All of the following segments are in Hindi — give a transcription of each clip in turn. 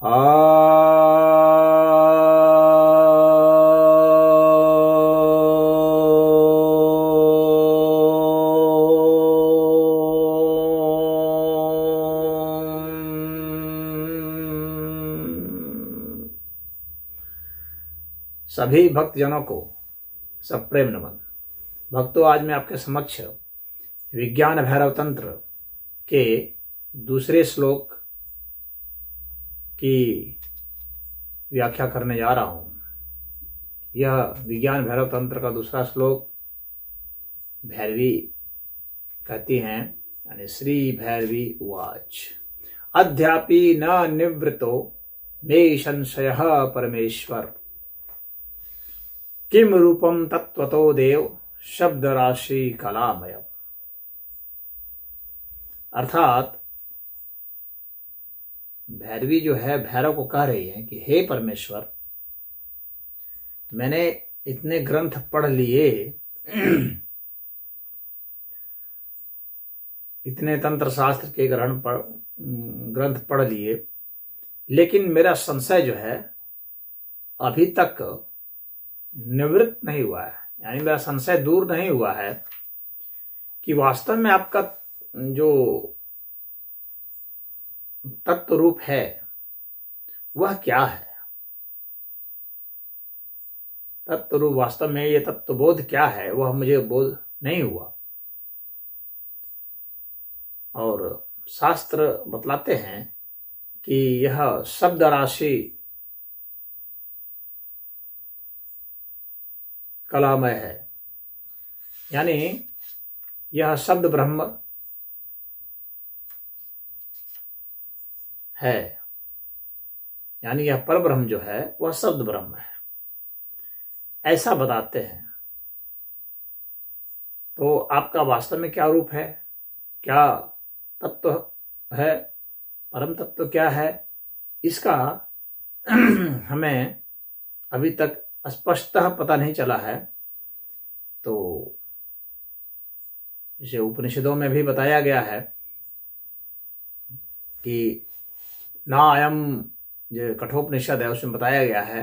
सभी भक्तजनों को सप्रेम नमन। भक्तों, आज मैं आपके समक्ष विज्ञान भैरव तंत्र के दूसरे श्लोक की व्याख्या करने जा रहा हूं। यह विज्ञान भैरव तंत्र का दूसरा श्लोक भैरवी कहती हैं, यानी श्री भैरवी उवाच अद्यापि न निवृत्तो मे संशयः परमेश्वर किम रूपम तत्वतो देव शब्द राशि कलामय। अर्थात भैरवी जो है भैरव को कह रही है कि हे परमेश्वर, मैंने इतने ग्रंथ पढ़ लिए, इतने तंत्र शास्त्र के ग्रंथ पढ़ लिए, लेकिन मेरा संशय जो है अभी तक निवृत्त नहीं हुआ है, यानी मेरा संशय दूर नहीं हुआ है कि वास्तव में आपका जो तत्व रूप है वह क्या है। तत्व रूप वास्तव में ये तत्व बोध क्या है वह मुझे बोध नहीं हुआ। और शास्त्र बतलाते हैं कि यह शब्द राशि कलामय है, यानी यह शब्द ब्रह्म है, यानी यह पर ब्रह्म जो है वह शब्द ब्रह्म है, ऐसा बताते हैं। तो आपका वास्तव में क्या रूप है, क्या तत्व है, परम तत्व क्या है, इसका हमें अभी तक स्पष्टतः पता नहीं चला है। तो इसे उपनिषदों में भी बताया गया है कि ना अयम, जो कठोपनिषद है उसमें बताया गया है,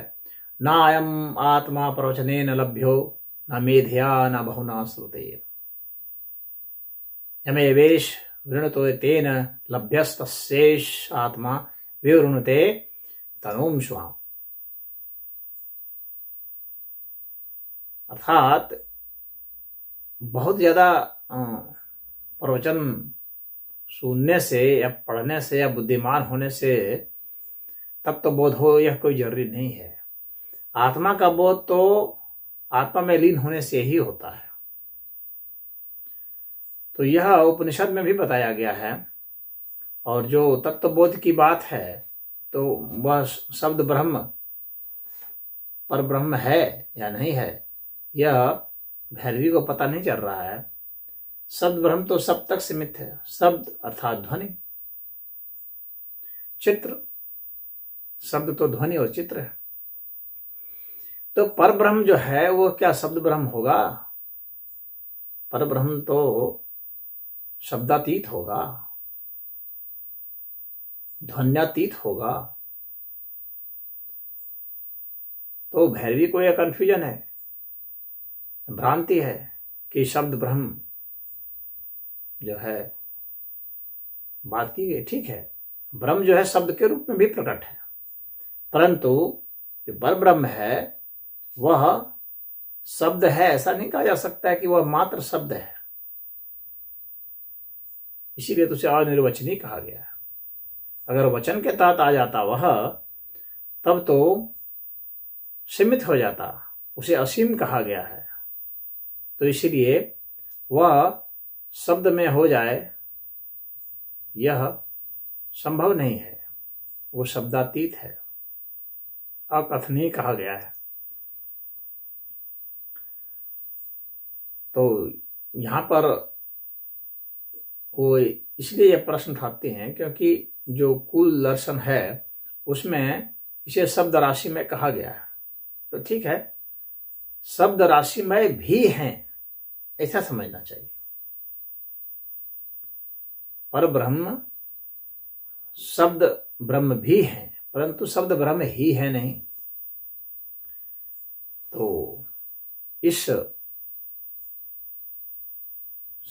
ना अयम आत्मा प्रवचनेन लभ्यो न मेधिया न बहुना श्रुतेन यमेवेश वृणुतो तेन लभ्यस्तस्येष आत्मा विवृणुते तनुम स्वाम। अर्थात बहुत ज़्यादा प्रवचन सुनने से या पढ़ने से या बुद्धिमान होने से तब तो बोध हो, यह कोई जरूरी नहीं है। आत्मा का बोध तो आत्मा में लीन होने से ही होता है। तो यह उपनिषद में भी बताया गया है। और जो तत्वबोध की बात है तो वह शब्द ब्रह्म पर ब्रह्म है या नहीं है, यह भैरवी को पता नहीं चल रहा है। शब्द ब्रह्म तो सब तक सीमित है। शब्द अर्थात ध्वनि, चित्र, शब्द तो ध्वनि और चित्र है। तो पर ब्रह्म जो है वो क्या शब्द ब्रह्म होगा? पर ब्रह्म तो शब्दातीत होगा, ध्वन्यातीत होगा। तो भैरवी को यह कंफ्यूजन है, भ्रांति है कि शब्द ब्रह्म जो है बात की गई, ठीक है, ब्रह्म जो है शब्द के रूप में भी प्रकट है, परंतु जो पर ब्रह्म है वह शब्द है ऐसा नहीं कहा जा सकता है कि वह मात्र शब्द है। इसीलिए तो उसे अनिर्वचनीय कहा गया है। अगर वचन के तहत आ जाता वह, तब तो सीमित हो जाता, उसे असीम कहा गया है। तो इसीलिए वह शब्द में हो जाए यह संभव नहीं है, वो शब्दातीत है, अकथनीय कहा गया है। तो यहाँ पर वो इसलिए यह प्रश्न उठाते हैं क्योंकि जो कुल दर्शन है उसमें इसे शब्द राशि में कहा गया है। तो ठीक है, शब्द राशि में भी हैं ऐसा समझना चाहिए। पर ब्रह्म शब्द ब्रह्म भी हैं, परंतु शब्द ब्रह्म ही है नहीं। तो इस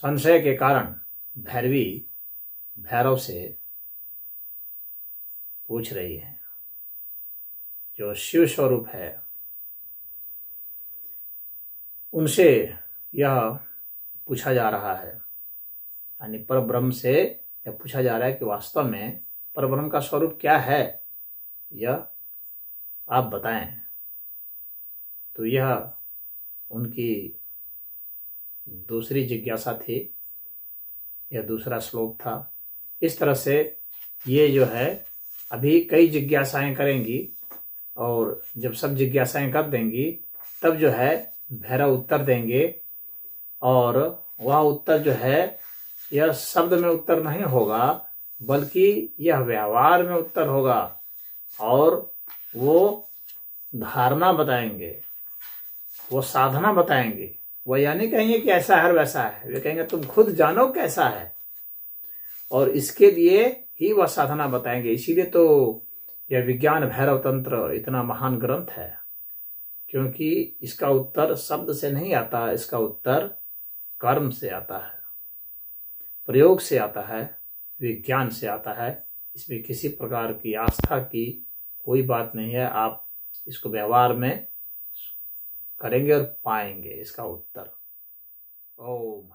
संशय के कारण भैरवी भैरव से पूछ रही है, जो शिव स्वरूप है उनसे यह पूछा जा रहा है, यानी पर ब्रह्म से यह पूछा जा रहा है कि वास्तव में पर ब्रह्म का स्वरूप क्या है, यह आप बताएं। तो यह उनकी दूसरी जिज्ञासा थी, यह दूसरा श्लोक था। इस तरह से ये जो है अभी कई जिज्ञासाएं करेंगी, और जब सब जिज्ञासाएं कर देंगी तब जो है भैरव उत्तर देंगे, और वह उत्तर जो है यह शब्द में उत्तर नहीं होगा, बल्कि यह व्यवहार में उत्तर होगा, और वो धारणा बताएंगे, वो साधना बताएंगे। वो यानी कहेंगे कि ऐसा है वैसा है, वे कहेंगे तुम खुद जानो कैसा है, और इसके लिए ही वह साधना बताएंगे। इसीलिए तो यह विज्ञान भैरव तंत्र इतना महान ग्रंथ है, क्योंकि इसका उत्तर शब्द से नहीं आता, इसका उत्तर कर्म से आता है, प्रयोग से आता है, विज्ञान से आता है। इसमें किसी प्रकार की आस्था की कोई बात नहीं है। आप इसको व्यवहार में करेंगे और पाएंगे इसका उत्तर। ओम।